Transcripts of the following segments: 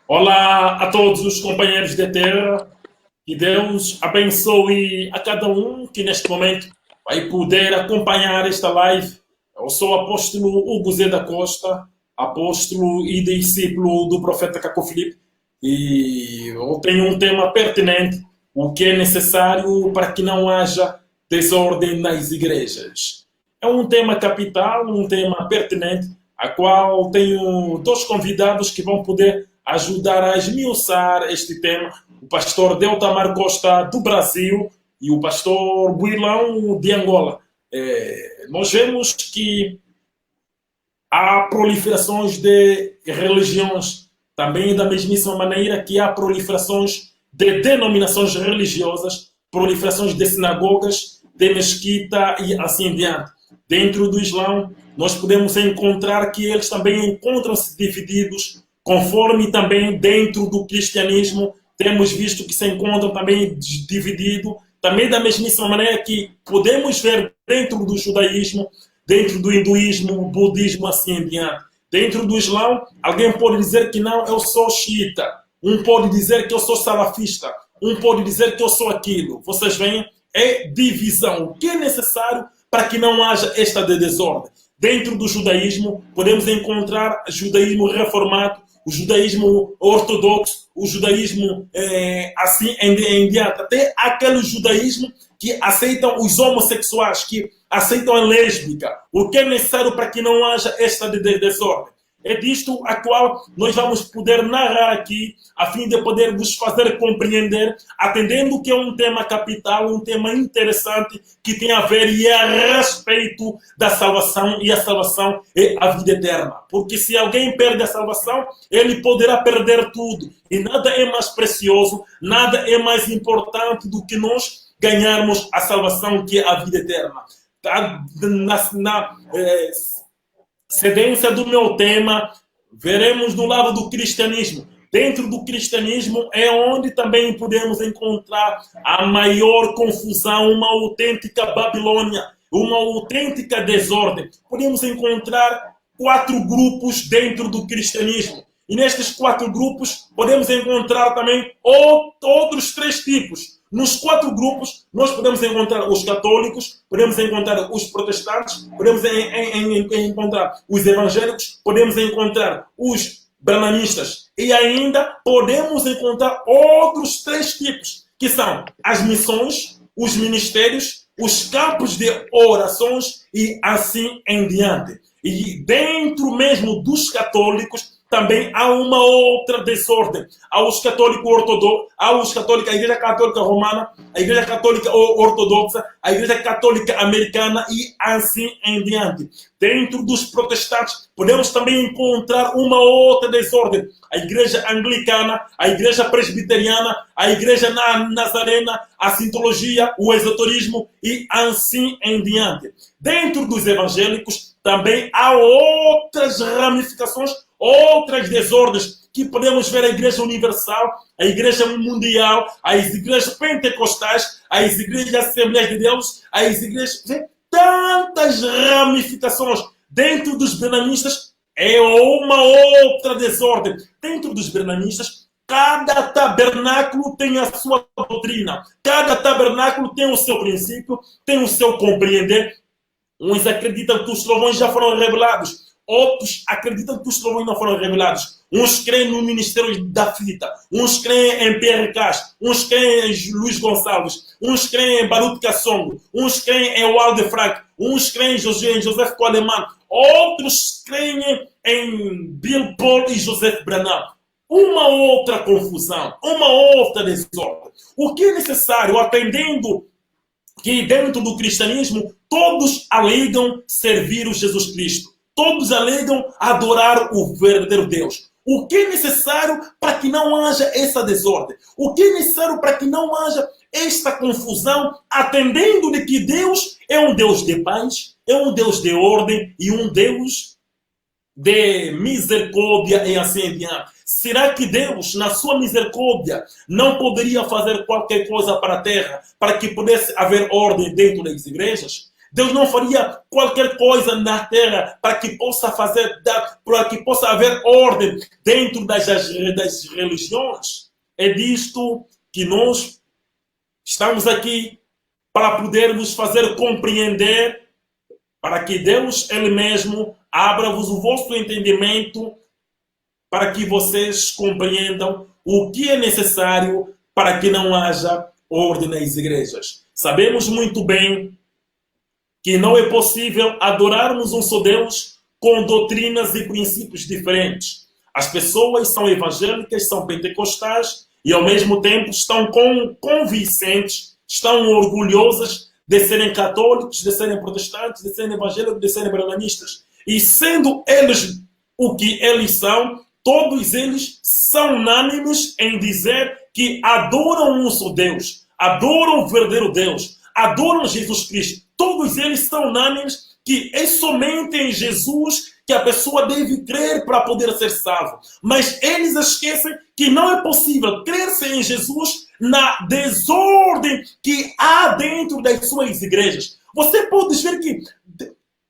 Olá a todos os companheiros de terra, que Deus abençoe a cada um que neste momento vai poder acompanhar esta live. Eu sou o apóstolo Hugo Zé da Costa, apóstolo e discípulo do profeta Caco Filipe, e eu tenho um tema pertinente, o que é necessário para que não haja desordem nas igrejas. É um tema capital, um tema pertinente, a qual tenho dois convidados que vão poder ajudar a esmiuçar este tema, o pastor Deltamar Costa do Brasil e o pastor Builão de Angola. Nós vemos que há proliferações de religiões, também da mesmíssima maneira que há proliferações de denominações religiosas, proliferações de sinagogas, de mesquita e assim em diante. Dentro do Islão, nós podemos encontrar que eles também encontram-se divididos, conforme também dentro do cristianismo temos visto que se encontram também divididos, também da mesmíssima maneira que podemos ver dentro do judaísmo, dentro do hinduísmo, budismo, assim em diante. Dentro do Islão, alguém pode dizer que não, eu sou xiita. Um pode dizer que eu sou salafista. Um pode dizer que eu sou aquilo. Vocês veem? É divisão. O que é necessário para que não haja esta desordem? Dentro do judaísmo, podemos encontrar judaísmo reformado, o judaísmo ortodoxo, o judaísmo assim em diante. Até aquele judaísmo que aceitam os homossexuais, que aceitam a lésbica. O que é necessário para que não haja esta desordem? É disto a qual nós vamos poder narrar aqui, a fim de poder vos fazer compreender, atendendo que é um tema capital, um tema interessante, que tem a ver e é a respeito da salvação, e a salvação é a vida eterna. Porque se alguém perde a salvação, ele poderá perder tudo. E nada é mais precioso, nada é mais importante do que nós ganharmos a salvação, que é a vida eterna. Na cedência do meu tema, veremos do lado do cristianismo. Dentro do cristianismo é onde também podemos encontrar a maior confusão, uma autêntica Babilônia, uma autêntica desordem. Podemos encontrar 4 grupos dentro do cristianismo. E nestes 4 grupos podemos encontrar também outros 3 tipos. Nos 4 grupos, nós podemos encontrar os católicos, podemos encontrar os protestantes, podemos encontrar os evangélicos, podemos encontrar os brahmanistas e ainda podemos encontrar outros 3 tipos, que são as missões, os ministérios, os campos de orações e assim em diante. E dentro mesmo dos católicos, também há uma outra desordem. Há os católicos ortodoxos, a Igreja Católica Romana, a Igreja Católica Ortodoxa, a Igreja Católica Americana e assim em diante. Dentro dos protestantes, podemos também encontrar uma outra desordem. A Igreja Anglicana, a Igreja Presbiteriana, a Igreja Nazarena, a Sintologia, o Esoterismo e assim em diante. Dentro dos evangélicos, também há outras ramificações, outras desordens que podemos ver: a Igreja Universal, a Igreja Mundial, as igrejas pentecostais, as igrejas Assembleias de Deus, as igrejas... Tantas ramificações. Dentro dos bernanistas é uma outra desordem. Dentro dos bernanistas, cada tabernáculo tem a sua doutrina. Cada tabernáculo tem o seu princípio, tem o seu compreender. Uns acreditam que os trovões já foram revelados. Outros acreditam que os trovões não foram revelados. Uns creem no ministério da fita. Uns creem em Pierre Castro. Uns creem em Luís Gonçalves. Uns creem em Baruch Kassongo. Uns creem em Walde Frank. Uns creem em Joseph Coleman. Outros creem em Bill Paul e Joseph Branham. Uma outra confusão. Uma outra desordem. O que é necessário, atendendo que dentro do cristianismo todos alegam servir o Jesus Cristo. Todos alegam adorar o verdadeiro Deus. O que é necessário para que não haja essa desordem? O que é necessário para que não haja esta confusão, atendendo de que Deus é um Deus de paz, é um Deus de ordem e um Deus de misericórdia e assim em diante? Será que Deus, na sua misericórdia, não poderia fazer qualquer coisa para a terra para que pudesse haver ordem dentro das igrejas? Deus não faria qualquer coisa na terra para que possa para que possa haver ordem dentro das religiões. É disto que nós estamos aqui para podermos fazer compreender, para que Deus, Ele mesmo, abra-vos o vosso entendimento, para que vocês compreendam o que é necessário para que não haja ordem nas igrejas. Sabemos muito bem que não é possível adorarmos um só Deus com doutrinas e princípios diferentes. As pessoas são evangélicas, são pentecostais e ao mesmo tempo estão convincentes, estão orgulhosas de serem católicos, de serem protestantes, de serem evangélicos, de serem brahmanistas. E sendo eles o que eles são, todos eles são unânimes em dizer que adoram um só Deus, adoram o verdadeiro Deus, adoram Jesus Cristo. Todos eles são unânimes que é somente em Jesus que a pessoa deve crer para poder ser salvo. Mas eles esquecem que não é possível crer-se em Jesus na desordem que há dentro das suas igrejas. Você pode ver que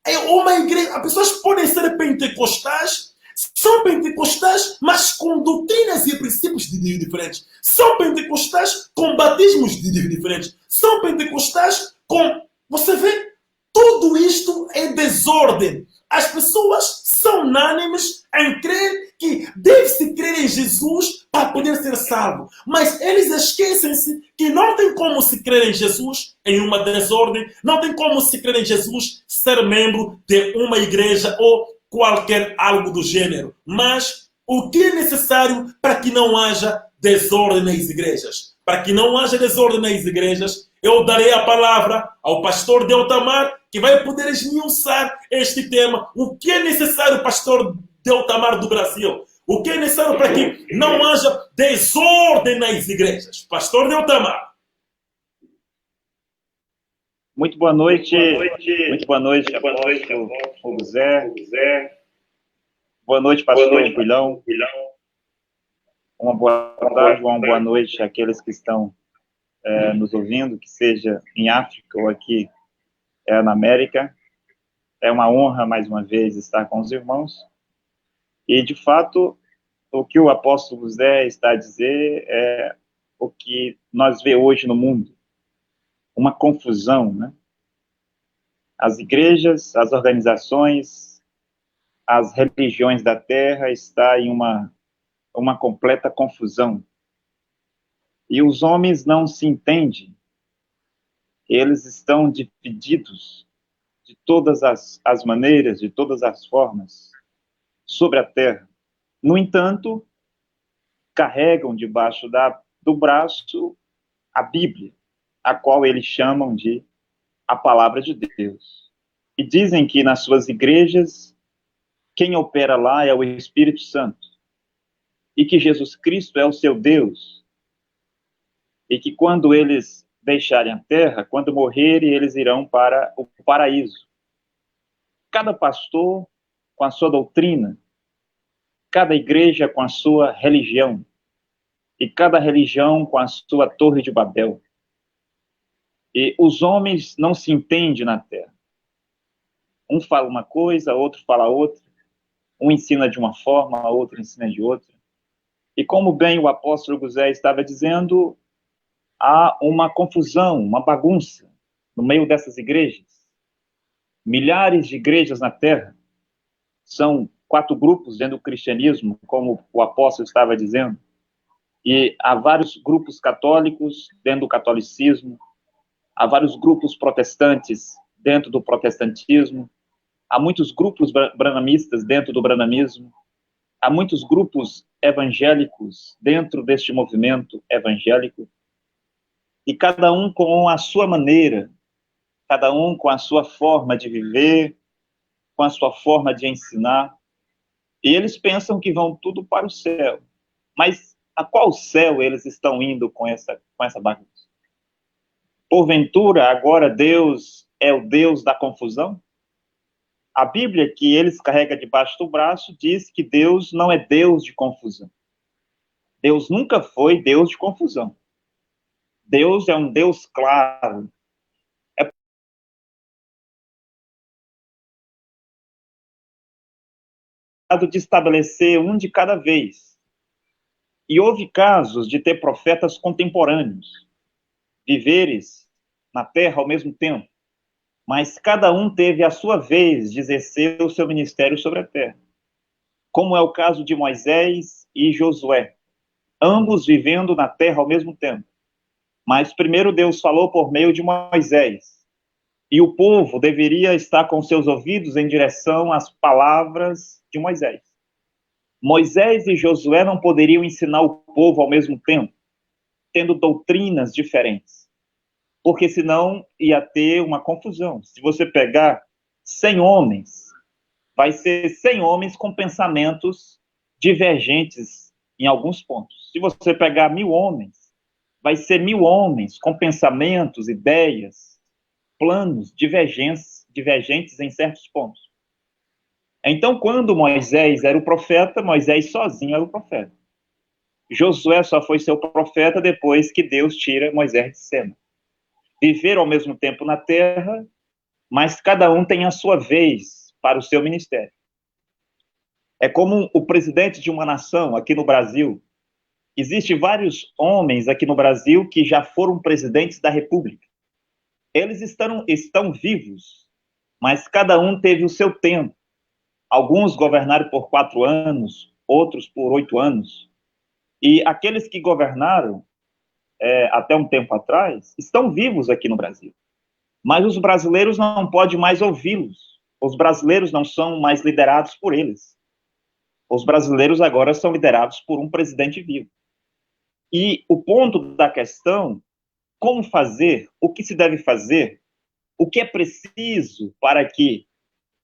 é uma igreja, as pessoas podem ser pentecostais, são pentecostais, mas com doutrinas e princípios diferentes. São pentecostais com batismos diferentes. São pentecostais com... Você vê? Tudo isto é desordem. As pessoas são unânimes em crer que deve-se crer em Jesus para poder ser salvo. Mas eles esquecem-se que não tem como se crer em Jesus em uma desordem, não tem como se crer em Jesus ser membro de uma igreja ou qualquer algo do gênero. Mas o que é necessário para que não haja desordem nas igrejas? Para que não haja desordem nas igrejas, eu darei a palavra ao pastor Deltamar, que vai poder esmiuçar este tema. O que é necessário, pastor Deltamar do Brasil? O que é necessário para que não haja desordem nas igrejas? Pastor Deltamar. Muito boa noite. Muito boa noite, apóstolo José. Boa noite, pastor Pilhão. Uma boa tarde, uma boa noite àqueles que estão nos ouvindo, que seja em África ou aqui na América. É uma honra, mais uma vez, estar com os irmãos. E, de fato, o que o apóstolo José está a dizer é o que nós vemos hoje no mundo. Uma confusão, né? As igrejas, as organizações, as religiões da terra estão em uma completa confusão. E os homens não se entendem. Eles estão divididos de todas as maneiras, de todas as formas, sobre a terra. No entanto, carregam debaixo do braço a Bíblia, a qual eles chamam de a palavra de Deus. E dizem que nas suas igrejas, quem opera lá é o Espírito Santo. E que Jesus Cristo é o seu Deus. E que quando eles deixarem a terra, quando morrerem, eles irão para o paraíso. Cada pastor com a sua doutrina, cada igreja com a sua religião, e cada religião com a sua torre de Babel. E os homens não se entendem na terra. Um fala uma coisa, outro fala outra, um ensina de uma forma, outro ensina de outra. E como bem o apóstolo José estava dizendo, há uma confusão, uma bagunça no meio dessas igrejas. Milhares de igrejas na terra. São 4 grupos dentro do cristianismo, como o apóstolo estava dizendo. E há vários grupos católicos dentro do catolicismo, há vários grupos protestantes dentro do protestantismo, há muitos grupos branhamistas dentro do branhamismo, há muitos grupos evangélicos dentro deste movimento evangélico, e cada um com a sua maneira, cada um com a sua forma de viver, com a sua forma de ensinar, e eles pensam que vão tudo para o céu. Mas a qual céu eles estão indo com essa bagunça? Porventura, agora Deus é o Deus da confusão? A Bíblia, que eles carregam debaixo do braço, diz que Deus não é Deus de confusão. Deus nunca foi Deus de confusão. Deus é um Deus claro. de estabelecer um de cada vez. E houve casos de ter profetas contemporâneos, viveres na terra ao mesmo tempo, mas cada um teve a sua vez de exercer o seu ministério sobre a terra, como é o caso de Moisés e Josué, ambos vivendo na terra ao mesmo tempo. Mas primeiro Deus falou por meio de Moisés, e o povo deveria estar com seus ouvidos em direção às palavras de Moisés. Moisés e Josué não poderiam ensinar o povo ao mesmo tempo, tendo doutrinas diferentes, porque senão ia ter uma confusão. Se você pegar 100 homens, vai ser 100 homens com pensamentos divergentes em alguns pontos. Se você pegar 1000 homens, vai ser 1000 homens com pensamentos, ideias, planos divergentes em certos pontos. Então, quando Moisés era o profeta, Moisés sozinho era o profeta. Josué só foi seu profeta depois que Deus tira Moisés de cena. Viveram ao mesmo tempo na terra, mas cada um tem a sua vez para o seu ministério. É como o presidente de uma nação aqui no Brasil. Existem vários homens aqui no Brasil que já foram presidentes da República. Eles estão vivos, mas cada um teve o seu tempo. Alguns governaram por 4 anos, outros por 8 anos. E aqueles que governaram até um tempo atrás estão vivos aqui no Brasil. Mas os brasileiros não podem mais ouvi-los. Os brasileiros não são mais liderados por eles. Os brasileiros agora são liderados por um presidente vivo. E o ponto da questão, como fazer, o que se deve fazer, o que é preciso para que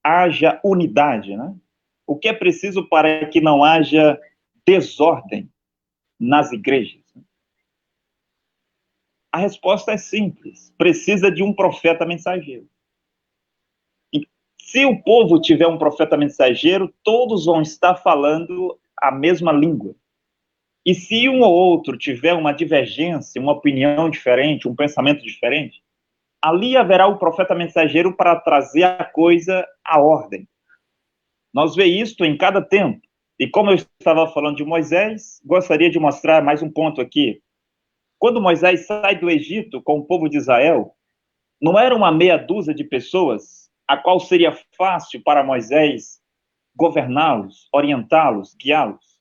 haja unidade, né? O que é preciso para que não haja desordem nas igrejas? A resposta é simples. Precisa de um profeta mensageiro. E se o povo tiver um profeta mensageiro, todos vão estar falando a mesma língua. E se um ou outro tiver uma divergência, uma opinião diferente, um pensamento diferente, ali haverá o profeta mensageiro para trazer a coisa à ordem. Nós vemos isso em cada tempo. E como eu estava falando de Moisés, gostaria de mostrar mais um ponto aqui. Quando Moisés sai do Egito com o povo de Israel, não era uma meia dúzia de pessoas, a qual seria fácil para Moisés governá-los, orientá-los, guiá-los.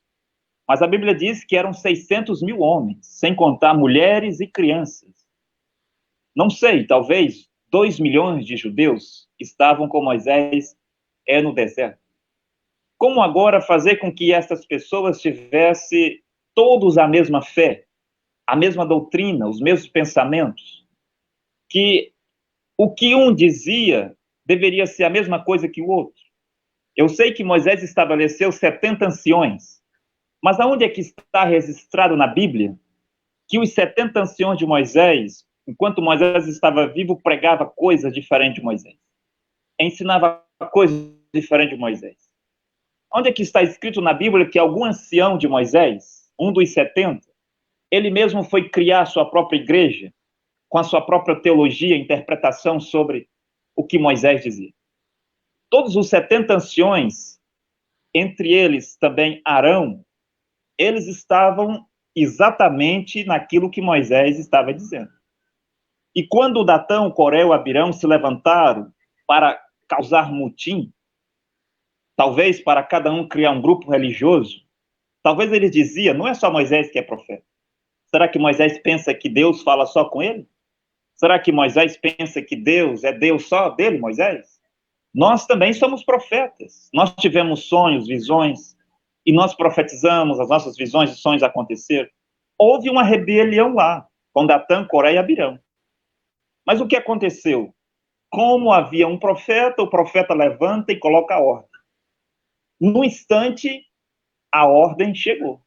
Mas a Bíblia diz que eram 600.000 homens, sem contar mulheres e crianças. Não sei, talvez 2 milhões de judeus estavam com Moisés no deserto. Como agora fazer com que essas pessoas tivessem todos a mesma fé, a mesma doutrina, os mesmos pensamentos? Que o que um dizia deveria ser a mesma coisa que o outro. Eu sei que Moisés estabeleceu 70 anciões, mas aonde é que está registrado na Bíblia que os 70 anciões de Moisés, enquanto Moisés estava vivo, pregava coisas diferentes de Moisés? Ensinava coisas diferentes de Moisés? Onde é que está escrito na Bíblia que algum ancião de Moisés, um dos 70, ele mesmo foi criar sua própria igreja, com a sua própria teologia, interpretação sobre o que Moisés dizia? Todos os 70 anciões, entre eles também Arão, eles estavam exatamente naquilo que Moisés estava dizendo. E quando Datão, Coré, Abirão se levantaram para causar motim, talvez para cada um criar um grupo religioso, talvez eles diziam, não é só Moisés que é profeta. Será que Moisés pensa que Deus fala só com ele? Será que Moisés pensa que Deus é Deus só dele, Moisés? Nós também somos profetas. Nós tivemos sonhos, visões, e nós profetizamos, as nossas visões e sonhos aconteceram. Houve uma rebelião lá, com Datã, Coré e Abirão. Mas o que aconteceu? Como havia um profeta, o profeta levanta e coloca a ordem. No instante, a ordem chegou.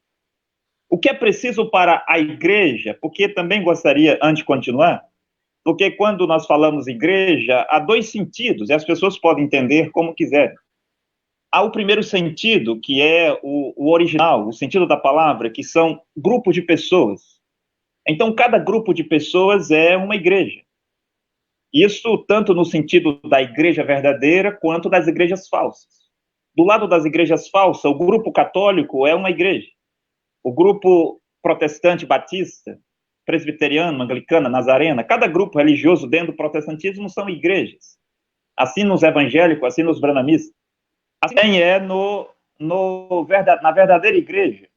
O que é preciso para a igreja, porque também gostaria, antes de continuar, porque quando nós falamos igreja, há 2 sentidos, e as pessoas podem entender como quiserem. Há o primeiro sentido, que é o original, o sentido da palavra, que são grupos de pessoas. Então, cada grupo de pessoas é uma igreja. Isso tanto no sentido da igreja verdadeira, quanto das igrejas falsas. Do lado das igrejas falsas, o grupo católico é uma igreja. O grupo protestante batista, presbiteriano, anglicana, nazarena, cada grupo religioso dentro do protestantismo são igrejas. Assim nos evangélicos, assim nos branamistas. Assim é na verdadeira igreja.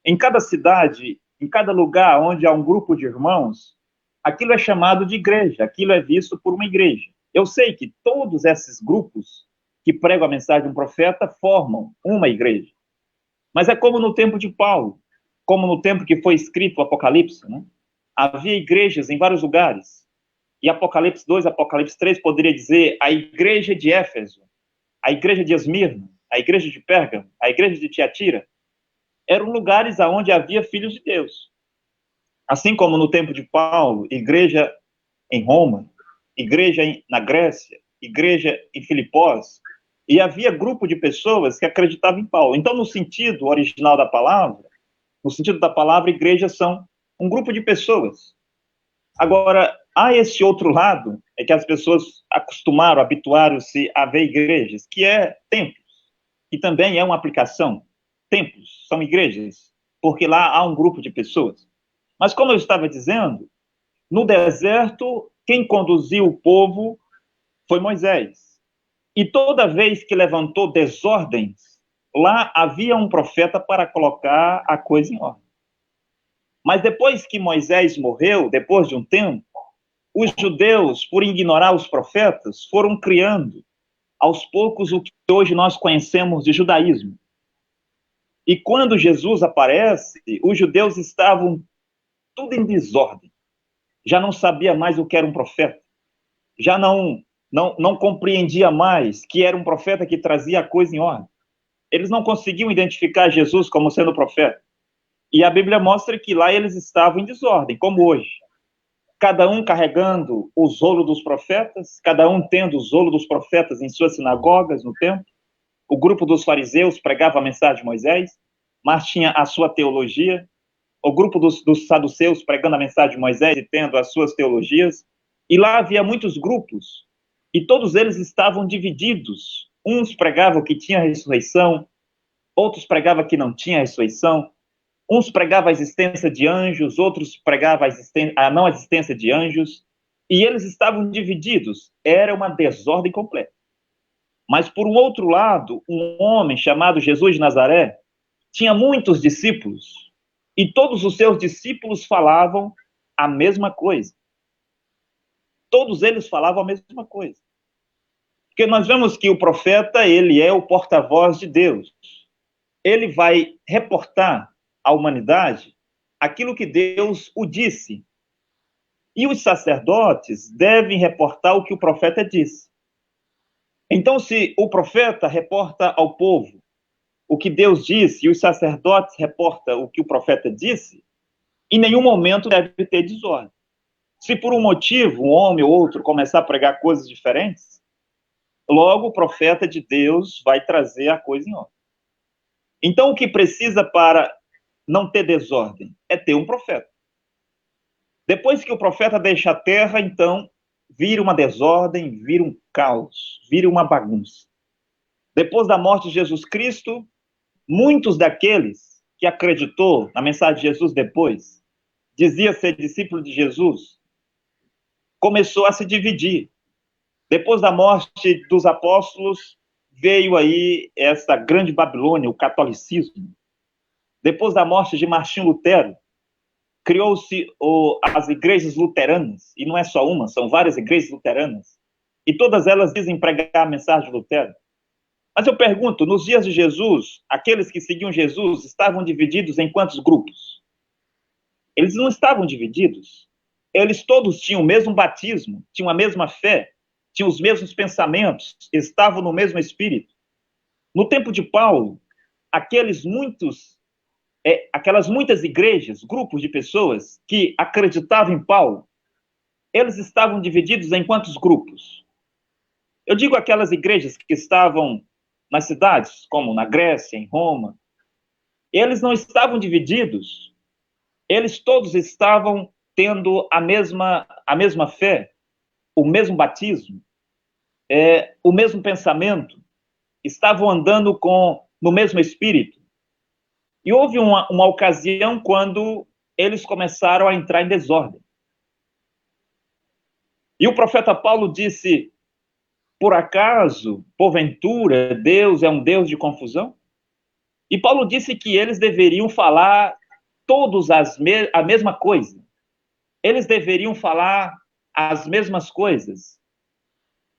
Em cada cidade, em cada lugar onde há um grupo de irmãos, aquilo é chamado de igreja, aquilo é visto por uma igreja. Eu sei que todos esses grupos que pregam a mensagem de um profeta formam uma igreja. Mas é como no tempo de Paulo, como no tempo que foi escrito o Apocalipse, né? Havia igrejas em vários lugares. E Apocalipse 2, Apocalipse 3 poderia dizer a igreja de Éfeso, a igreja de Esmirna, a igreja de Pérgamo, a igreja de Tiatira. Eram lugares onde havia filhos de Deus. Assim como no tempo de Paulo, igreja em Roma, igreja na Grécia, igreja em Filipós, e havia grupo de pessoas que acreditavam em Paulo. Então, no sentido original da palavra, no sentido da palavra, igrejas são um grupo de pessoas. Agora, há esse outro lado, é que as pessoas habituaram-se a ver igrejas, que é templos, que também é uma aplicação. Templos são igrejas, porque lá há um grupo de pessoas. Mas, como eu estava dizendo, no deserto, quem conduziu o povo foi Moisés. E toda vez que levantou desordens, lá havia um profeta para colocar a coisa em ordem. Mas depois que Moisés morreu, depois de um tempo, os judeus, por ignorar os profetas, foram criando, aos poucos, o que hoje nós conhecemos de judaísmo. E quando Jesus aparece, os judeus estavam tudo em desordem. Já não sabia mais o que era um profeta. Já não compreendia mais que era um profeta que trazia a coisa em ordem. Eles não conseguiam identificar Jesus como sendo profeta. E a Bíblia mostra que lá eles estavam em desordem, como hoje. Cada um carregando o zolo dos profetas, cada um tendo o zolo dos profetas em suas sinagogas, no templo. O grupo dos fariseus pregava a mensagem de Moisés, mas tinha a sua teologia. O grupo dos saduceus pregando a mensagem de Moisés e tendo as suas teologias. E lá havia muitos grupos, e todos eles estavam divididos. Uns pregavam que tinha ressurreição, outros pregavam que não tinha ressurreição. Uns pregavam a existência de anjos, outros pregavam a não existência de anjos, e eles estavam divididos. Era uma desordem completa. Mas, por um outro lado, um homem chamado Jesus de Nazaré tinha muitos discípulos, e todos os seus discípulos falavam a mesma coisa. Todos eles falavam a mesma coisa. Porque nós vemos que o profeta, ele é o porta-voz de Deus. Ele vai reportar à humanidade aquilo que Deus o disse. E os sacerdotes devem reportar o que o profeta disse. Então, se o profeta reporta ao povo o que Deus disse e os sacerdotes reportam o que o profeta disse, em nenhum momento deve ter desordem. Se por um motivo um homem ou outro começar a pregar coisas diferentes, logo o profeta de Deus vai trazer a coisa em ordem. Então, o que precisa para não ter desordem é ter um profeta. Depois que o profeta deixa a terra, então, vira uma desordem, vira um caos, vira uma bagunça. Depois da morte de Jesus Cristo, muitos daqueles que acreditou na mensagem de Jesus depois, dizia ser discípulo de Jesus, começou a se dividir. Depois da morte dos apóstolos, veio aí essa grande Babilônia, o catolicismo. Depois da morte de Martinho Lutero, criou-se as igrejas luteranas, e não é só uma, são várias igrejas luteranas, e todas elas dizem pregar a mensagem de Lutero. Mas eu pergunto, nos dias de Jesus, aqueles que seguiam Jesus estavam divididos em quantos grupos? Eles não estavam divididos. Eles todos tinham o mesmo batismo, tinham a mesma fé, tinham os mesmos pensamentos, estavam no mesmo espírito. No tempo de Paulo, aquelas muitas igrejas, grupos de pessoas que acreditavam em Paulo, eles estavam divididos em quantos grupos? Eu digo aquelas igrejas que estavam nas cidades, como na Grécia, em Roma, eles não estavam divididos. Eles todos estavam tendo a mesma fé, o mesmo batismo, o mesmo pensamento. estavam andando no mesmo espírito. E houve uma ocasião quando eles começaram a entrar em desordem. E o profeta Paulo disse: por acaso, porventura, Deus é um Deus de confusão? E Paulo disse que eles deveriam falar todos a mesma coisa. Eles deveriam falar as mesmas coisas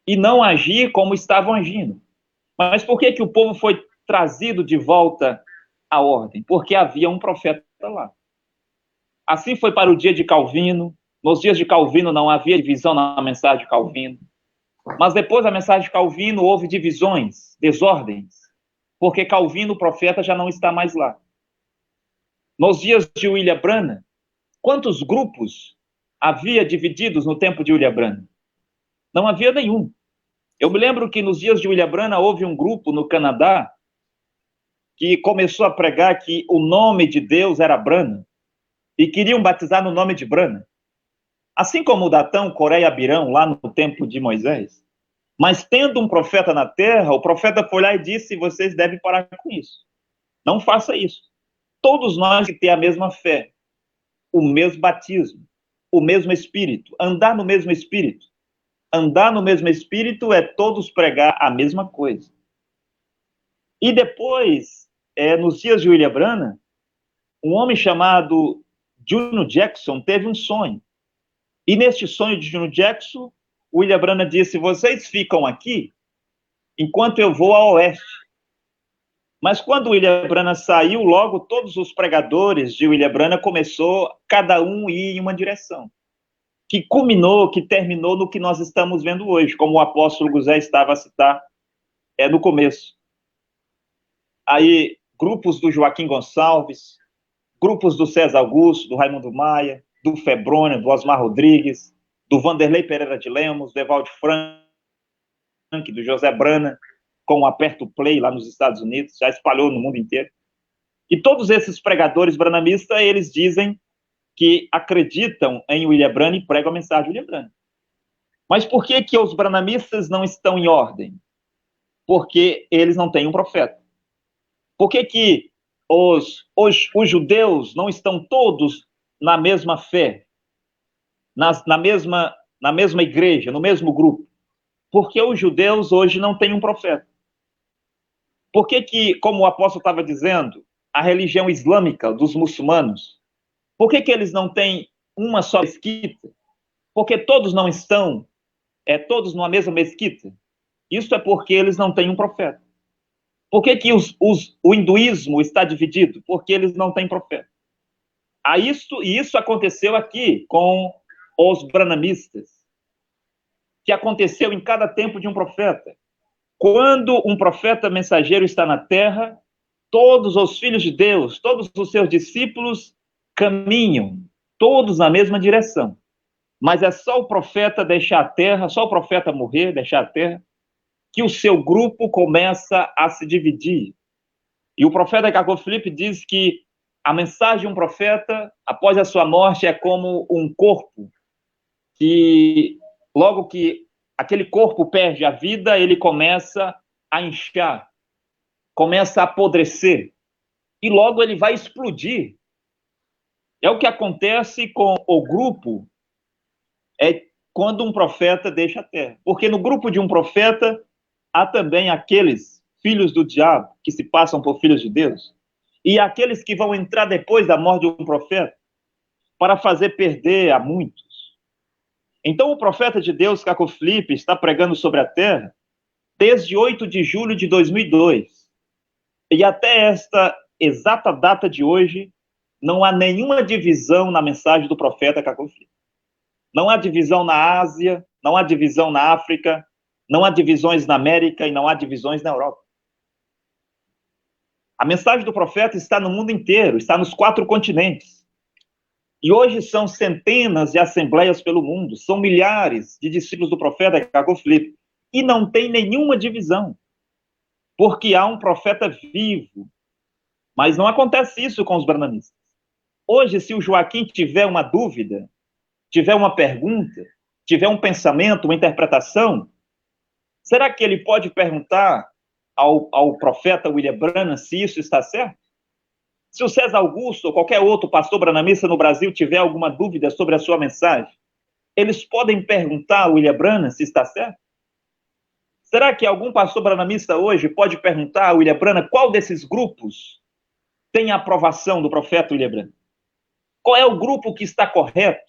e não agir como estavam agindo. Mas por que o povo foi trazido de volta à ordem? Porque havia um profeta lá. Assim foi para o dia de Calvino. Nos dias de Calvino não havia divisão na mensagem de Calvino. Mas depois da mensagem de Calvino houve divisões, desordens, porque Calvino, o profeta, já não está mais lá. Nos dias de William Branham, quantos grupos havia divididos no tempo de William Branham? Não havia nenhum. Eu me lembro que nos dias de William Branham houve um grupo no Canadá que começou a pregar que o nome de Deus era Branham e queriam batizar no nome de Branham. Assim como o Datão, Coré e Abirão, lá no tempo de Moisés. Mas tendo um profeta na terra, o profeta foi lá e disse: vocês devem parar com isso. Não faça isso. Todos nós que temos a mesma fé, o mesmo batismo, o mesmo Espírito, andar no mesmo Espírito. Andar no mesmo Espírito é todos pregar a mesma coisa. E depois, nos dias de William Branham, um homem chamado Juno Jackson teve um sonho. E neste sonho de Juno Jackson, William Branham disse: vocês ficam aqui enquanto eu vou a oeste. Mas quando William Branham saiu, logo todos os pregadores de William Branham começou cada um ir em uma direção, que culminou, que terminou no que nós estamos vendo hoje, como o apóstolo Guzé estava a citar no começo. Aí, grupos do Joaquim Gonçalves, grupos do César Augusto, do Raimundo Maia, do Febrônio, do Osmar Rodrigues, do Vanderlei Pereira de Lemos, do Evaldo Frank, do José Brana, com o Aperto Play lá nos Estados Unidos, já espalhou no mundo inteiro. E todos esses pregadores branamistas, eles dizem que acreditam em William Branham e pregam a mensagem de William Branham. Mas por que os branamistas não estão em ordem? Porque eles não têm um profeta. Por que os judeus não estão todos na mesma fé, na mesma igreja, no mesmo grupo? Porque os judeus hoje não têm um profeta. Por que, como o apóstolo estava dizendo, a religião islâmica dos muçulmanos, por que eles não têm uma só mesquita? Porque todos não estão, todos numa mesma mesquita? Isso é porque eles não têm um profeta. Por que o hinduísmo está dividido? Porque eles não têm profeta. Isso aconteceu aqui com os branamistas, que aconteceu em cada tempo de um profeta. Quando um profeta mensageiro está na terra, todos os filhos de Deus, todos os seus discípulos caminham, todos na mesma direção. Mas é só o profeta deixar a terra, só o profeta morrer, deixar a terra, que o seu grupo começa a se dividir. E o profeta Caco Filipe diz que a mensagem de um profeta, após a sua morte, é como um corpo que, logo que aquele corpo perde a vida, ele começa a inchar, começa a apodrecer, e logo ele vai explodir. É o que acontece com o grupo, quando um profeta deixa a terra. Porque no grupo de um profeta, há também aqueles filhos do diabo, que se passam por filhos de Deus, e aqueles que vão entrar depois da morte de um profeta, para fazer perder a muitos. Então, o profeta de Deus, Caco Filipe, está pregando sobre a terra desde 8 de julho de 2002. E até esta exata data de hoje, não há nenhuma divisão na mensagem do profeta Caco Filipe. Não há divisão na Ásia, não há divisão na África, não há divisões na América e não há divisões na Europa. A mensagem do profeta está no mundo inteiro, está nos 4 continentes. E hoje são centenas de assembleias pelo mundo, são milhares de discípulos do profeta Caco Filipe, e não tem nenhuma divisão, porque há um profeta vivo. Mas não acontece isso com os branamistas. Hoje, se o Joaquim tiver uma dúvida, tiver uma pergunta, tiver um pensamento, uma interpretação, será que ele pode perguntar ao profeta William Branham se isso está certo? Se o César Augusto ou qualquer outro pastor branamista no Brasil tiver alguma dúvida sobre a sua mensagem, eles podem perguntar a William Branham se está certo? Será que algum pastor branamista hoje pode perguntar a William Branham qual desses grupos tem a aprovação do profeta William Branham? Qual é o grupo que está correto?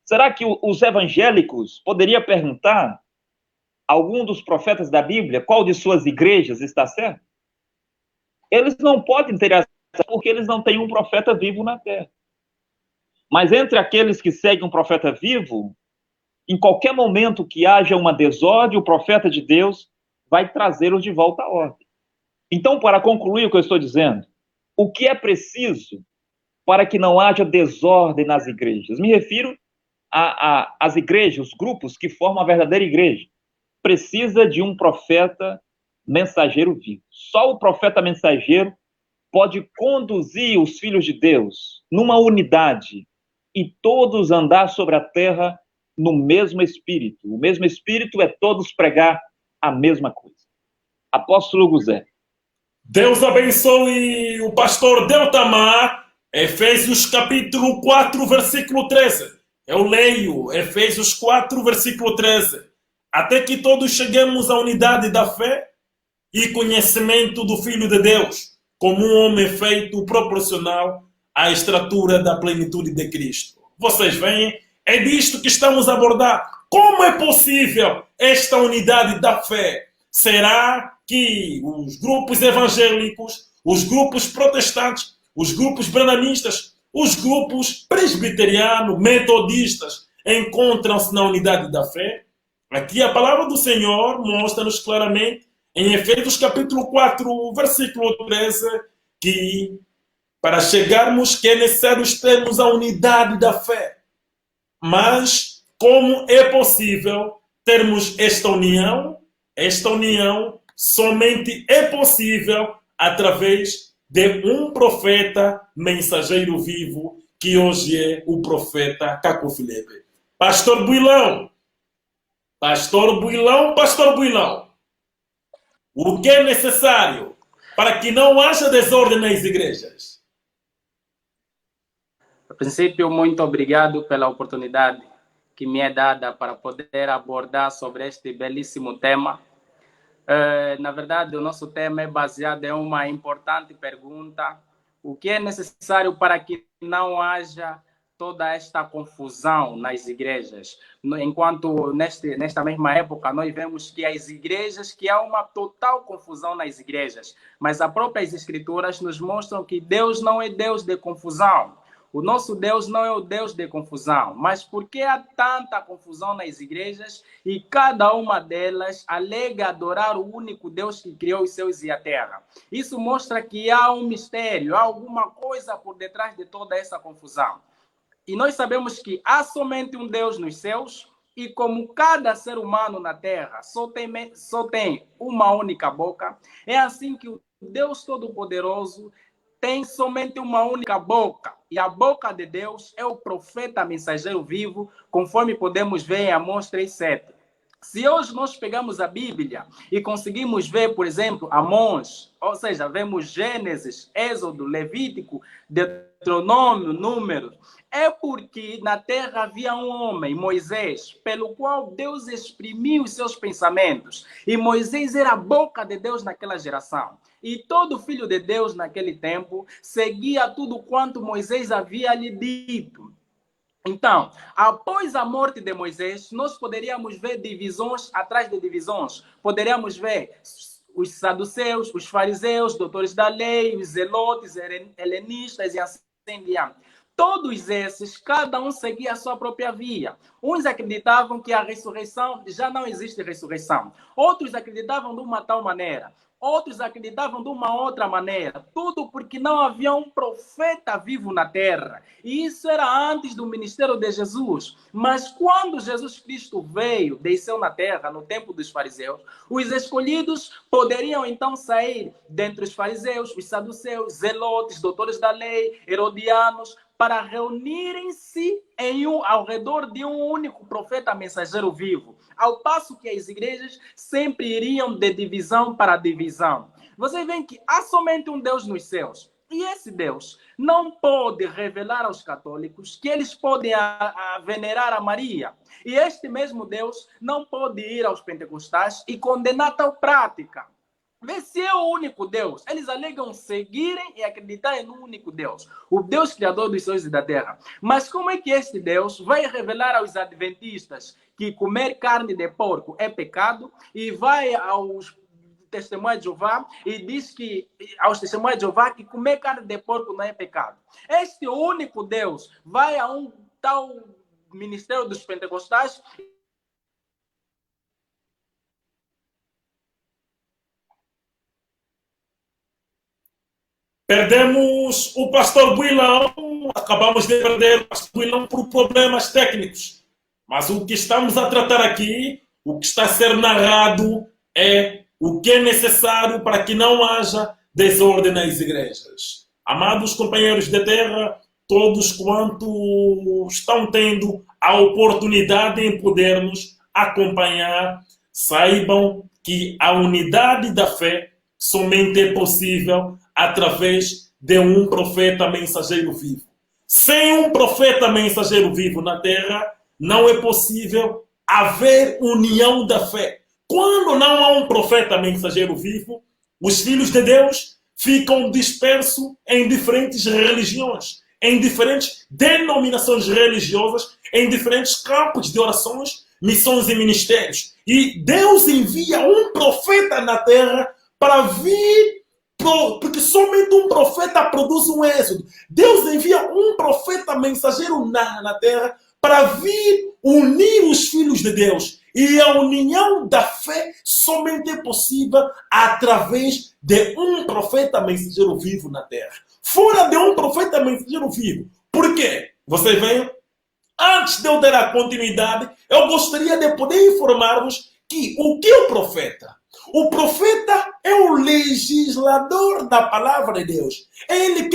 Será que os evangélicos poderiam perguntar a algum dos profetas da Bíblia qual de suas igrejas está certo? Eles não podem ter essa, porque eles não têm um profeta vivo na terra. Mas entre aqueles que seguem um profeta vivo, em qualquer momento que haja uma desordem, o profeta de Deus vai trazê-los de volta à ordem. Então, para concluir o que eu estou dizendo, o que é preciso para que não haja desordem nas igrejas? Me refiro às igrejas, os grupos que formam a verdadeira igreja. Precisa de um profeta mensageiro vivo. Só o profeta mensageiro pode conduzir os filhos de Deus numa unidade e todos andar sobre a terra no mesmo espírito. O mesmo espírito é todos pregar a mesma coisa. Apóstolo Guzé. Deus abençoe o pastor Deltamar, Efésios capítulo 4, versículo 13. Eu leio Efésios 4, versículo 13. Até que todos cheguemos à unidade da fé e conhecimento do Filho de Deus, como um homem feito proporcional à estatura da plenitude de Cristo. Vocês veem? É disto que estamos a abordar. Como é possível esta unidade da fé? Será que os grupos evangélicos, os grupos protestantes, os grupos branamistas, os grupos presbiterianos, metodistas, encontram-se na unidade da fé? Aqui a palavra do Senhor mostra-nos claramente, em Efésios capítulo 4, versículo 13, que para chegarmos que é necessário termos a unidade da fé. Mas como é possível termos esta união? Esta união somente é possível através de um profeta mensageiro vivo, que hoje é o profeta Caco Filipe. Pastor Builão, Pastor Builão, Pastor Builão, o que é necessário para que não haja desordem nas igrejas? A princípio, muito obrigado pela oportunidade que me é dada para poder abordar sobre este belíssimo tema. Na verdade, o nosso tema é baseado em uma importante pergunta: o que é necessário para que não haja toda esta confusão nas igrejas? Enquanto nesta mesma época nós vemos que as igrejas, que há uma total confusão nas igrejas, mas as próprias escrituras nos mostram que Deus não é Deus de confusão. O nosso Deus não é o Deus de confusão. Mas por que há tanta confusão nas igrejas e cada uma delas alega adorar o único Deus que criou os céus e a terra? Isso mostra que há um mistério, há alguma coisa por detrás de toda essa confusão. E nós sabemos que há somente um Deus nos céus, e como cada ser humano na terra só tem uma única boca, é assim que o Deus Todo-Poderoso tem somente uma única boca. E a boca de Deus é o profeta mensageiro vivo, conforme podemos ver em Amós 3:7. Se hoje nós pegamos a Bíblia e conseguimos ver, por exemplo, Amós, ou seja, vemos Gênesis, Êxodo, Levítico, Deuteronômio, Números, é porque na terra havia um homem, Moisés, pelo qual Deus exprimiu os seus pensamentos. E Moisés era a boca de Deus naquela geração. E todo filho de Deus naquele tempo seguia tudo quanto Moisés havia lhe dito. Então, após a morte de Moisés, nós poderíamos ver divisões atrás de divisões. Poderíamos ver os saduceus, os fariseus, doutores da lei, os zelotes, helenistas e assim diante. Todos esses, cada um seguia a sua própria via. Uns acreditavam que a ressurreição, já não existe ressurreição. Outros acreditavam de uma tal maneira. Outros acreditavam de uma outra maneira. Tudo porque não havia um profeta vivo na terra. E isso era antes do ministério de Jesus. Mas quando Jesus Cristo veio, desceu na terra, no tempo dos fariseus, os escolhidos poderiam então sair dentre os fariseus, os saduceus, zelotes, doutores da lei, herodianos, para reunirem-se ao redor de um único profeta mensageiro vivo, ao passo que as igrejas sempre iriam de divisão para divisão. Vocês veem que há somente um Deus nos céus. E esse Deus não pode revelar aos católicos que eles podem venerar a Maria. E este mesmo Deus não pode ir aos pentecostais e condenar tal prática. Vê se é o único Deus. Eles alegam seguirem e acreditarem no único Deus, o Deus criador dos céus e da terra. Mas como é que este Deus vai revelar aos adventistas que comer carne de porco é pecado e vai aos testemunhas de Jeová e diz que aos testemunhas de Jeová que comer carne de porco não é pecado? Este único Deus vai a um tal ministério dos pentecostais. Perdemos o pastor Builão, acabamos de perder o pastor Builão por problemas técnicos. Mas o que estamos a tratar aqui, o que está a ser narrado é o que é necessário para que não haja desordem nas igrejas. Amados companheiros de terra, todos quanto estão tendo a oportunidade em podermos acompanhar, saibam que a unidade da fé somente é possível através de um profeta mensageiro vivo. Sem um profeta mensageiro vivo na terra, não é possível haver união da fé. Quando não há um profeta mensageiro vivo, os filhos de Deus ficam dispersos em diferentes religiões, em diferentes denominações religiosas, em diferentes campos de orações, missões e ministérios. E Deus envia um profeta na terra para vir, porque somente um profeta produz um êxodo. Deus envia um profeta mensageiro na terra para vir unir os filhos de Deus. E a união da fé somente é possível através de um profeta mensageiro vivo na terra. Fora de um profeta mensageiro vivo. Por quê? Você vê? Antes de eu dar a continuidade, eu gostaria de poder informar-vos que o que é o profeta? O profeta é o legislador da palavra de Deus. É ele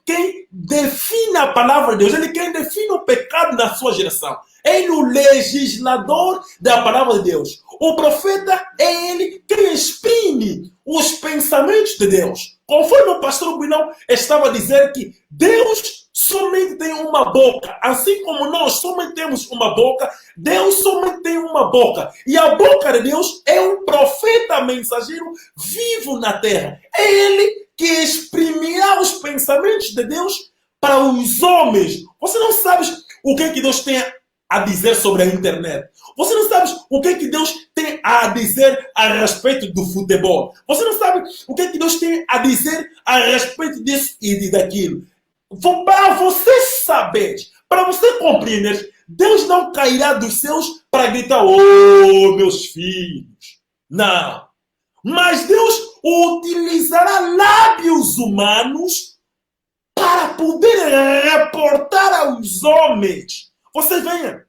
quem define a palavra de Deus. Ele quem define o pecado na sua geração. É ele o legislador da palavra de Deus. O profeta é ele quem exprime os pensamentos de Deus. Conforme o pastor Builão estava a dizer que Deus somente tem uma boca. Assim como nós somente temos uma boca, Deus somente tem uma boca. E a boca de Deus é um profeta mensageiro vivo na terra. É ele que exprimirá os pensamentos de Deus para os homens. Você não sabe o que Deus tem a dizer sobre a internet. Você não sabe o que Deus tem a dizer a respeito do futebol. Você não sabe o que Deus tem a dizer a respeito disso e daquilo. Para você saber, para você compreender, Deus não cairá dos céus para gritar: "Oh, meus filhos". Não. Mas Deus utilizará lábios humanos para poder reportar aos homens. Você veja,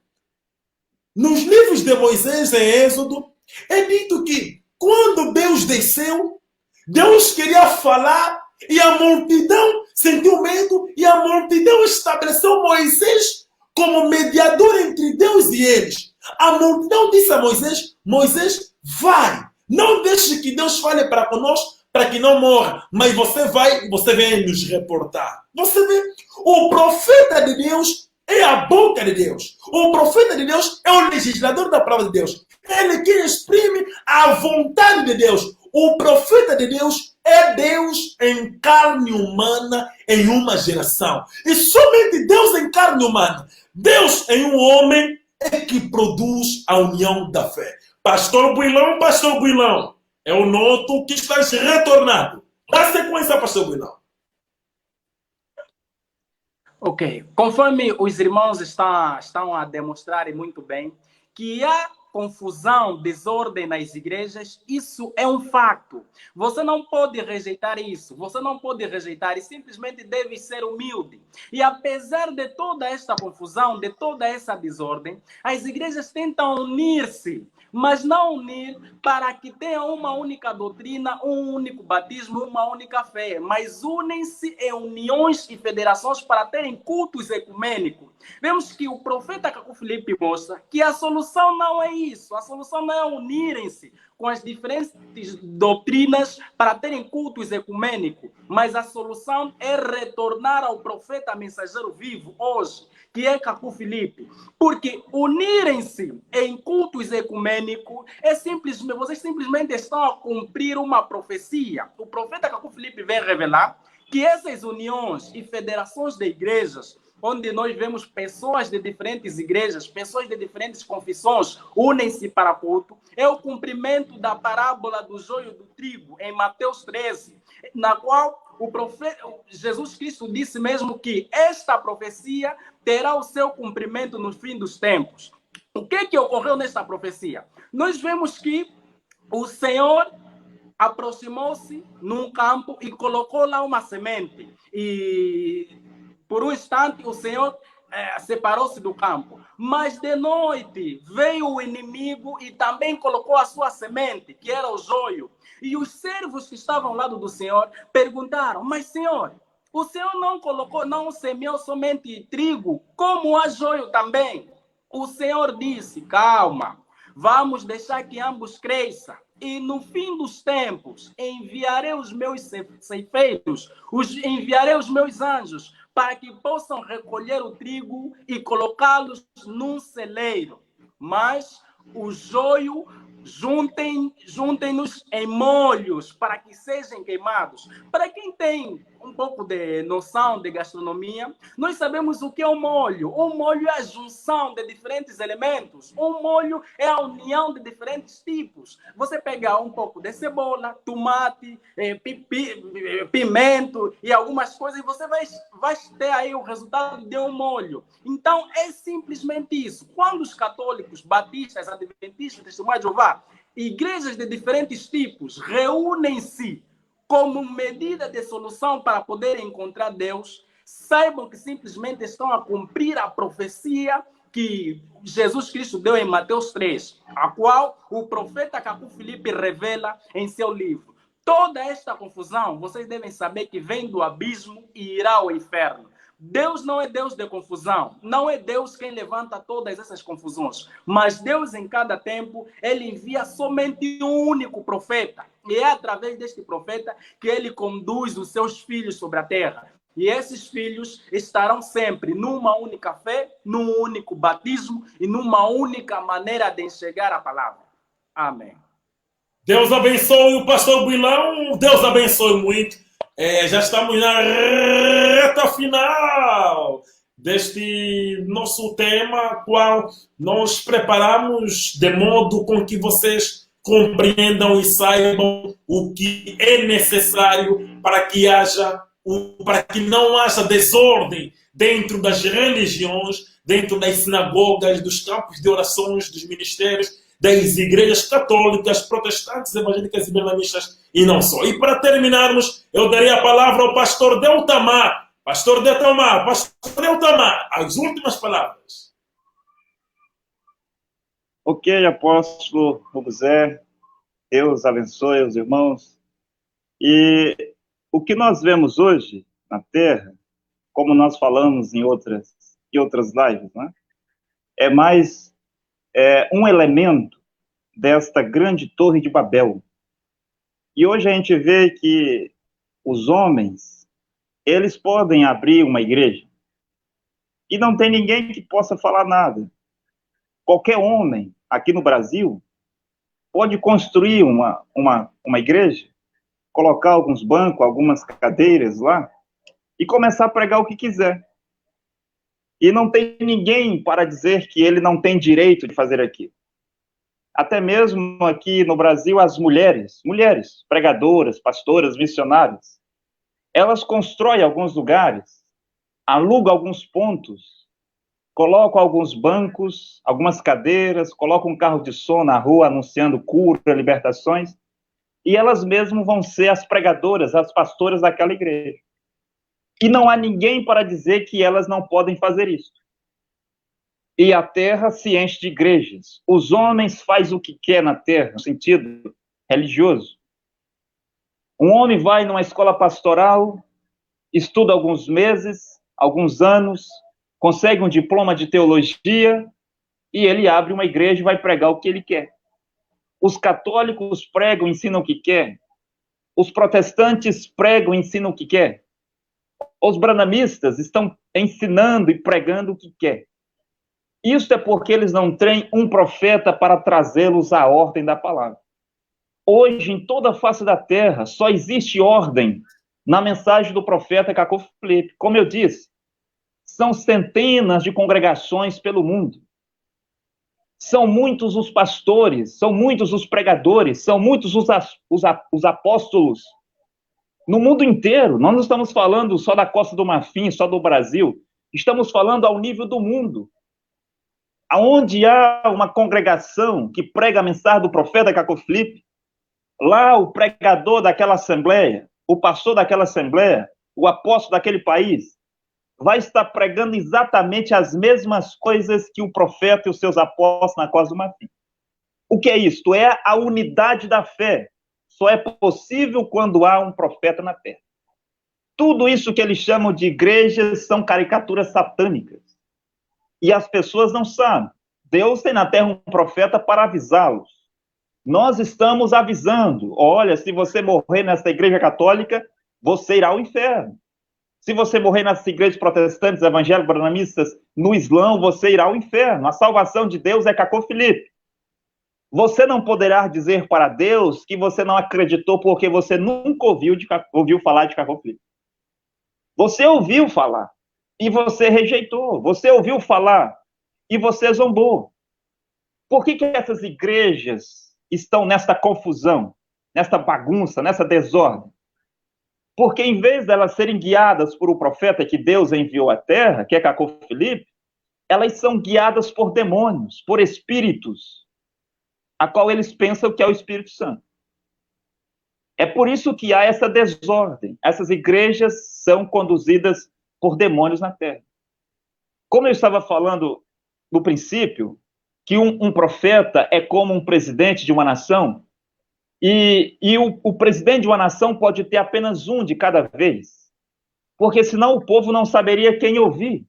nos livros de Moisés em Êxodo, é dito que quando Deus desceu, Deus queria falar e a multidão sentiu medo e a multidão estabeleceu Moisés como mediador entre Deus e eles. A multidão disse a Moisés: "Moisés, vai, não deixe que Deus fale para conosco, para que não morra, mas você vem nos reportar". Você vê, o profeta de Deus é a boca de Deus. O profeta de Deus é o legislador da palavra de Deus. Ele que exprime a vontade de Deus. O profeta de Deus é Deus em carne humana em uma geração. E somente Deus em carne humana, Deus em um homem, é que produz a união da fé. Pastor Builão, eu noto que estás retornado. Dá sequência, pastor Builão. Ok. Conforme os irmãos estão a demonstrar muito bem, que há confusão, desordem nas igrejas, isso é um fato. Você não pode rejeitar isso, você não pode rejeitar e simplesmente deve ser humilde. E apesar de toda esta confusão, de toda essa desordem, as igrejas tentam unir-se, mas não unir para que tenham uma única doutrina, um único batismo, uma única fé, mas unem-se em uniões e federações para terem cultos ecumênicos. Vemos que o profeta Cacu Filipe mostra que a solução não é isso, a solução não é unirem-se com as diferentes doutrinas para terem cultos ecumênicos, mas a solução é retornar ao profeta mensageiro vivo hoje, que é Cacu Filipe, porque unirem-se em cultos ecumênicos é simplesmente, vocês simplesmente estão a cumprir uma profecia. O profeta Cacu Filipe vem revelar que essas uniões e federações de igrejas, onde nós vemos pessoas de diferentes igrejas, pessoas de diferentes confissões, unem-se para culto, é o cumprimento da parábola do joio do trigo, em Mateus 13, na qual o profeta Jesus Cristo disse mesmo que esta profecia terá o seu cumprimento no fim dos tempos. O que ocorreu nesta profecia? Nós vemos que o Senhor aproximou-se num campo e colocou lá uma semente. E por um instante o Senhor separou-se do campo. Mas de noite veio o inimigo e também colocou a sua semente, que era o joio. E os servos que estavam ao lado do Senhor perguntaram: mas Senhor, o Senhor não colocou, não semeou somente trigo, como há joio também? O Senhor disse: calma, vamos deixar que ambos cresçam. E no fim dos tempos enviarei os meus ceifeiros, enviarei os meus anjos, para que possam recolher o trigo e colocá-los num celeiro. Mas o joio juntem-nos em molhos para que sejam queimados. Para quem tem um pouco de noção de gastronomia, nós sabemos o que é um molho. Um molho é a junção de diferentes elementos. Um molho é a união de diferentes tipos. Você pega um pouco de cebola, tomate, pimento e algumas coisas e você vai ter aí o resultado de um molho. Então, é simplesmente isso. Quando os católicos, batistas, adventistas, testemunhas de Jeová, igrejas de diferentes tipos, reúnem-se como medida de solução para poder encontrar Deus, saibam que simplesmente estão a cumprir a profecia que Jesus Cristo deu em Mateus 3, a qual o profeta Cacu Filipe revela em seu livro. Toda esta confusão, vocês devem saber que vem do abismo e irá ao inferno. Deus não é Deus de confusão, não é Deus quem levanta todas essas confusões, mas Deus em cada tempo, ele envia somente um único profeta, e é através deste profeta que ele conduz os seus filhos sobre a terra. E esses filhos estarão sempre numa única fé, num único batismo e numa única maneira de enxergar a palavra. Amém. Deus abençoe o pastor Builão, Deus abençoe muito. Já estamos na reta final deste nosso tema, qual nós preparamos de modo com que vocês compreendam e saibam o que é necessário para que não haja desordem dentro das religiões, dentro das sinagogas, dos campos de orações, dos ministérios, das igrejas católicas, protestantes, evangélicas e benamistas, e não só. E para terminarmos, eu darei a palavra ao pastor Deltamar. Pastor Deltamar, as últimas palavras. Ok, apóstolo José, Deus abençoe os irmãos. E o que nós vemos hoje na Terra, como nós falamos em outras lives, né? É mais um elemento desta grande torre de Babel. E hoje a gente vê que os homens, eles podem abrir uma igreja e não tem ninguém que possa falar nada. Qualquer homem aqui no Brasil pode construir uma igreja, colocar alguns bancos, algumas cadeiras lá e começar a pregar o que quiser. E não tem ninguém para dizer que ele não tem direito de fazer aquilo. Até mesmo aqui no Brasil, as mulheres, pregadoras, pastoras, missionárias, elas constroem alguns lugares, alugam alguns pontos, colocam alguns bancos, algumas cadeiras, colocam um carro de som na rua anunciando cura, libertações, e elas mesmas vão ser as pregadoras, as pastoras daquela igreja. E não há ninguém para dizer que elas não podem fazer isso. E a terra se enche de igrejas. Os homens fazem o que quer na terra, no sentido religioso. Um homem vai numa escola pastoral, estuda alguns meses, alguns anos, consegue um diploma de teologia, e ele abre uma igreja e vai pregar o que ele quer. Os católicos pregam, ensinam o que quer. Os protestantes pregam, ensinam o que quer. Os branamistas estão ensinando e pregando o que quer. Isso é porque eles não têm um profeta para trazê-los à ordem da palavra. Hoje, em toda a face da terra, só existe ordem na mensagem do profeta Caco Filipe. Como eu disse, são centenas de congregações pelo mundo. São muitos os pastores, são muitos os pregadores, são muitos os apóstolos. No mundo inteiro, nós não estamos falando só da Costa do Marfim, só do Brasil. Estamos falando ao nível do mundo. Aonde há uma congregação que prega a mensagem do profeta Caco Filipe, lá o pregador daquela assembleia, o pastor daquela assembleia, o apóstolo daquele país, vai estar pregando exatamente as mesmas coisas que o profeta e os seus apóstolos na Costa do Marfim. O que é isto? É a unidade da fé. Só é possível quando há um profeta na terra. Tudo isso que eles chamam de igrejas são caricaturas satânicas. E as pessoas não sabem. Deus tem na terra um profeta para avisá-los. Nós estamos avisando. Olha, se você morrer nessa igreja católica, você irá ao inferno. Se você morrer nas igrejas protestantes, evangélicos, branamistas, no Islã, você irá ao inferno. A salvação de Deus é Caco Filipe. Você não poderá dizer para Deus que você não acreditou porque você nunca ouviu falar de Caco Filipe. Você ouviu falar e você rejeitou. Você ouviu falar e você zombou. Por que essas igrejas estão nesta confusão, nesta bagunça, nessa desordem? Porque em vez de elas serem guiadas por o profeta que Deus enviou à terra, que é Caco Filipe, elas são guiadas por demônios, por espíritos, a qual eles pensam que é o Espírito Santo. É por isso que há essa desordem. Essas igrejas são conduzidas por demônios na terra. Como eu estava falando no princípio, que um profeta é como um presidente de uma nação, e o presidente de uma nação pode ter apenas um de cada vez, porque senão o povo não saberia quem ouvir.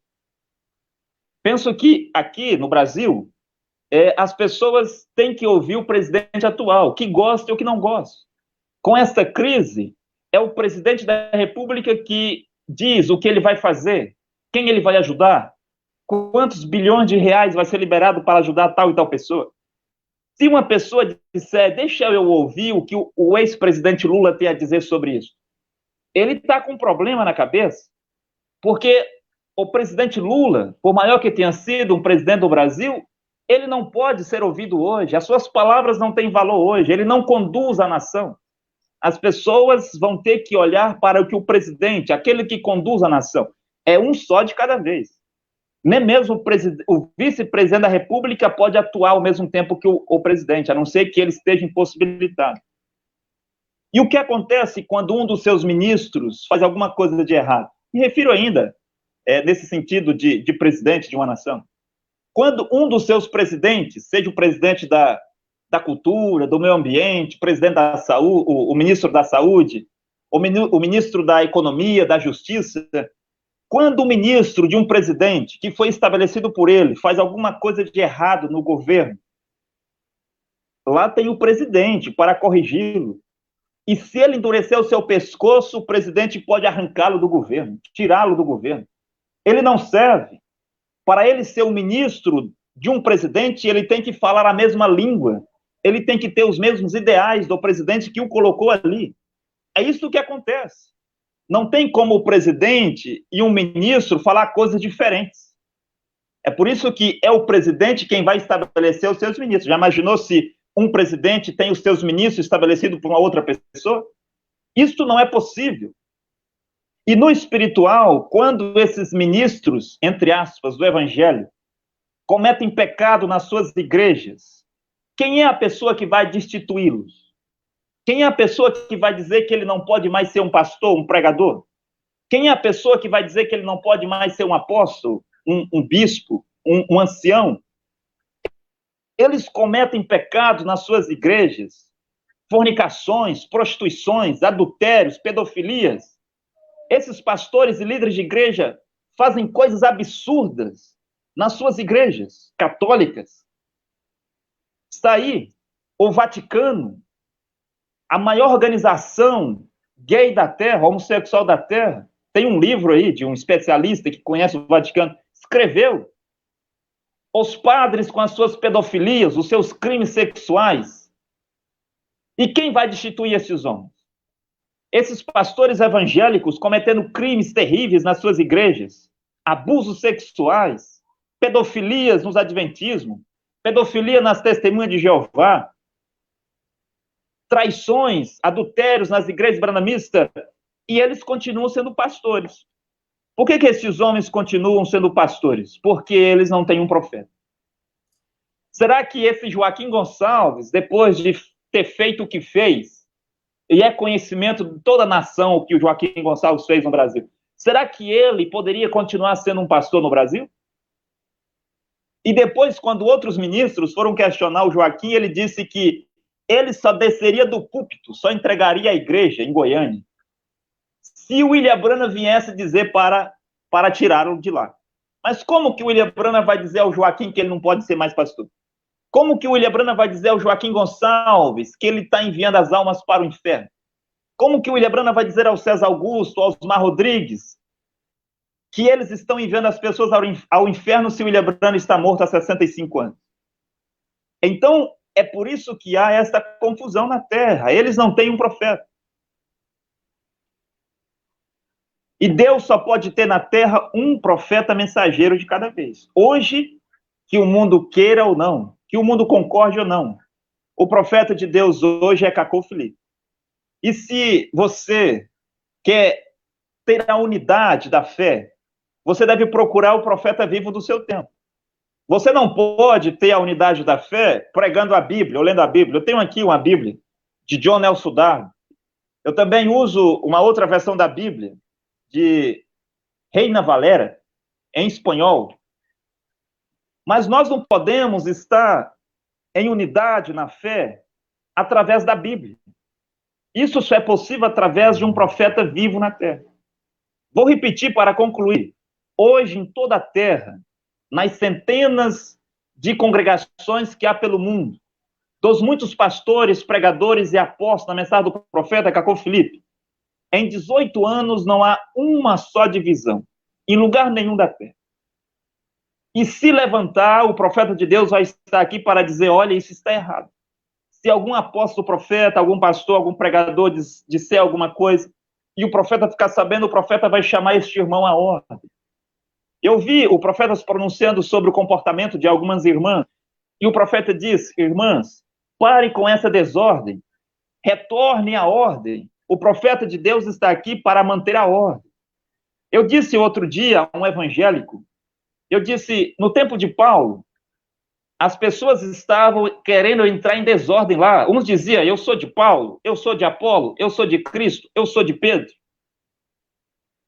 Penso que aqui no Brasil, as pessoas têm que ouvir o presidente atual, que gosta ou que não gosta. Com essa crise, é o presidente da República que diz o que ele vai fazer, quem ele vai ajudar, quantos bilhões de reais vai ser liberado para ajudar tal e tal pessoa. Se uma pessoa disser, deixa eu ouvir o que o ex-presidente Lula tem a dizer sobre isso, ele está com um problema na cabeça, porque o presidente Lula, por maior que tenha sido um presidente do Brasil, ele não pode ser ouvido hoje, as suas palavras não têm valor hoje, ele não conduz a nação. As pessoas vão ter que olhar para o que o presidente, aquele que conduz a nação, é um só de cada vez. Nem mesmo o vice-presidente da República pode atuar ao mesmo tempo que o presidente, a não ser que ele esteja impossibilitado. E o que acontece quando um dos seus ministros faz alguma coisa de errado? Me refiro ainda, nesse sentido de presidente de uma nação. Quando um dos seus presidentes, seja o presidente da cultura, do meio ambiente, o presidente da saúde, o ministro da saúde, o ministro da economia, da justiça, quando o ministro de um presidente que foi estabelecido por ele faz alguma coisa de errado no governo, lá tem o presidente para corrigi-lo. E se ele endurecer o seu pescoço, o presidente pode arrancá-lo do governo, tirá-lo do governo. Ele não serve. Para ele ser o ministro de um presidente, ele tem que falar a mesma língua. Ele tem que ter os mesmos ideais do presidente que o colocou ali. É isso que acontece. Não tem como o presidente e um ministro falar coisas diferentes. É por isso que é o presidente quem vai estabelecer os seus ministros. Já imaginou se um presidente tem os seus ministros estabelecidos por uma outra pessoa? Isso não é possível. E no espiritual, quando esses ministros, entre aspas, do evangelho, cometem pecado nas suas igrejas, quem é a pessoa que vai destituí-los? Quem é a pessoa que vai dizer que ele não pode mais ser um pastor, um pregador? Quem é a pessoa que vai dizer que ele não pode mais ser um apóstolo, um bispo, um ancião? Eles cometem pecado nas suas igrejas, fornicações, prostituições, adultérios, pedofilias. Esses pastores e líderes de igreja fazem coisas absurdas nas suas igrejas católicas. Está aí o Vaticano, a maior organização gay da Terra, homossexual da Terra. Tem um livro aí de um especialista que conhece o Vaticano, escreveu. Os padres com as suas pedofilias, os seus crimes sexuais. E quem vai destituir esses homens? Esses pastores evangélicos cometendo crimes terríveis nas suas igrejas, abusos sexuais, pedofilias nos adventismos, pedofilia nas testemunhas de Jeová, traições, adultérios nas igrejas branamistas, e eles continuam sendo pastores. Por que esses homens continuam sendo pastores? Porque eles não têm um profeta. Será que esse Joaquim Gonçalves, depois de ter feito o que fez, e é conhecimento de toda a nação o que o Joaquim Gonçalves fez no Brasil, será que ele poderia continuar sendo um pastor no Brasil? E depois, quando outros ministros foram questionar o Joaquim, ele disse que ele só desceria do púlpito, só entregaria a igreja em Goiânia, se o William Branham viesse dizer para tirá-lo de lá. Mas como que o William Branham vai dizer ao Joaquim que ele não pode ser mais pastor? Como que o William Branham vai dizer ao Joaquim Gonçalves que ele está enviando as almas para o inferno? Como que o William Branham vai dizer ao César Augusto, ao Osmar Rodrigues, que eles estão enviando as pessoas ao inferno se o William Branham está morto há 65 anos? Então, é por isso que há esta confusão na terra. Eles não têm um profeta. E Deus só pode ter na terra um profeta mensageiro de cada vez. Hoje, que o mundo queira ou não, que o mundo concorde ou não, o profeta de Deus hoje é Cacô Filipe. E se você quer ter a unidade da fé, você deve procurar o profeta vivo do seu tempo. Você não pode ter a unidade da fé pregando a Bíblia, ou lendo a Bíblia. Eu tenho aqui uma Bíblia de John Nelson Darby. Eu também uso uma outra versão da Bíblia, de Reina Valera, em espanhol. Mas nós não podemos estar em unidade na fé através da Bíblia. Isso só é possível através de um profeta vivo na terra. Vou repetir para concluir. Hoje, em toda a terra, nas centenas de congregações que há pelo mundo, dos muitos pastores, pregadores e apóstolos na mensagem do profeta Cacô Filipe, em 18 anos não há uma só divisão, em lugar nenhum da terra. E se levantar, o profeta de Deus vai estar aqui para dizer, olha, isso está errado. Se algum apóstolo, profeta, algum pastor, algum pregador disser alguma coisa, e o profeta ficar sabendo, o profeta vai chamar este irmão à ordem. Eu vi o profeta se pronunciando sobre o comportamento de algumas irmãs, e o profeta diz, irmãs, parem com essa desordem, retornem à ordem. O profeta de Deus está aqui para manter a ordem. Eu disse outro dia a um evangélico, eu disse, no tempo de Paulo, as pessoas estavam querendo entrar em desordem lá. Uns diziam, eu sou de Paulo, eu sou de Apolo, eu sou de Cristo, eu sou de Pedro.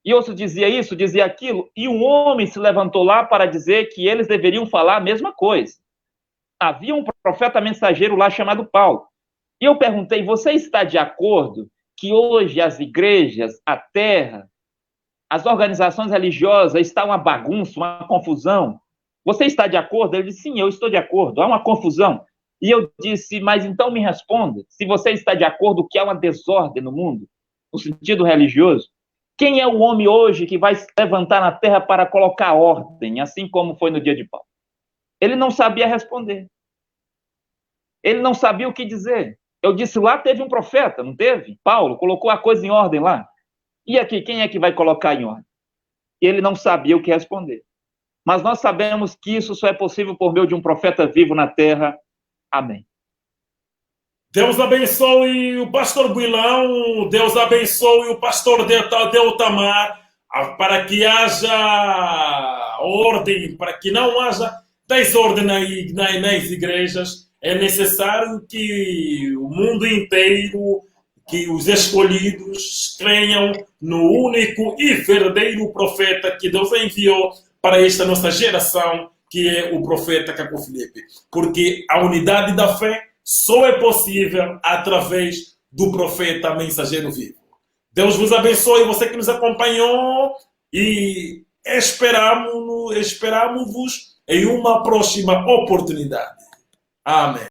E outro dizia isso, dizia aquilo, e um homem se levantou lá para dizer que eles deveriam falar a mesma coisa. Havia um profeta mensageiro lá chamado Paulo. E eu perguntei, você está de acordo que hoje as igrejas, a terra, as organizações religiosas estão uma bagunça, uma confusão? Você está de acordo? Ele disse, sim, eu estou de acordo, há uma confusão. E eu disse, mas então me responda, se você está de acordo que há uma desordem no mundo, no sentido religioso, quem é o homem hoje que vai se levantar na terra para colocar ordem, assim como foi no dia de Paulo? Ele não sabia responder. Ele não sabia o que dizer. Eu disse, lá teve um profeta, não teve? Paulo colocou a coisa em ordem lá. E aqui, quem é que vai colocar em ordem? Ele não sabia o que responder. Mas nós sabemos que isso só é possível por meio de um profeta vivo na terra. Amém. Deus abençoe o pastor Builão, Deus abençoe o pastor Deltamar, para que haja ordem, para que não haja desordem nas igrejas, é necessário que o mundo inteiro, que os escolhidos creiam no único e verdadeiro profeta que Deus enviou para esta nossa geração, que é o profeta Caco Filipe. Porque a unidade da fé só é possível através do profeta mensageiro vivo. Deus vos abençoe, você que nos acompanhou, e esperamos-vos em uma próxima oportunidade. Amém.